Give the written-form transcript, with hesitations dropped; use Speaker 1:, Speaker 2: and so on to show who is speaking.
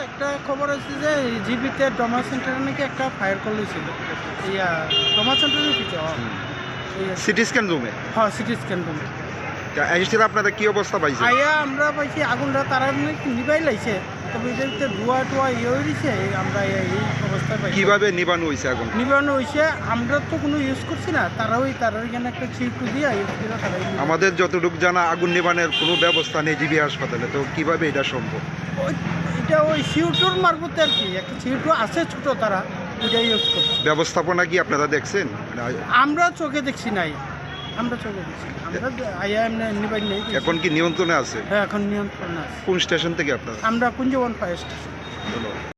Speaker 1: একটা খবর আছে যে জিবিতে ডমা সেন্টারে নাকি একটা ফায়ার কল হয়েছিল ডমা সেন্টারের কিছু
Speaker 2: সিটি স্ক্যান রুমে।
Speaker 1: হ্যাঁ, সিটি স্ক্যান রুমে
Speaker 2: আপনাদের কি অবস্থা পাইছে?
Speaker 1: আমরা পাইছি আগুনটা তারা নাকি নিবাই লাইছে, তবে এটার ভিতরে ধোয়া টোয়া হয়েছে। আমরা এই অবস্থায় পাইছি।
Speaker 2: কিভাবে নিবানো হয়েছে আগুন?
Speaker 1: নিবানো হয়েছে, আমরা তো কোনো ইউজ করছি না, তারা এখানে একটা ছিটু দিয়ে ইউজ করে তারা।
Speaker 2: আমাদের যতটুকু জানা আগুন নিবানের কোনো ব্যবস্থা নেই জিবি হাসপাতালে, তো কিভাবে এটা সম্ভব?
Speaker 1: এটা ওই সিউটুর মারফতে আর কি, একটা সিউটু আছে ছোটো, তারা ওইটাই ইউজ করছে।
Speaker 2: ব্যবস্থাপনা কি আপনারা দেখছেন?
Speaker 1: আমরা চোখে দেখছি নাই, আমরা চোখে দেখছি, আমরা নিবাই নেই।
Speaker 2: এখন কি নিয়ন্ত্রণে আছে?
Speaker 1: হ্যাঁ, এখন নিয়ন্ত্রণে আছে।
Speaker 2: কোন স্টেশন থেকে আপনারা?
Speaker 1: আমরা কুঞ্জবন ফায়ার স্টেশন।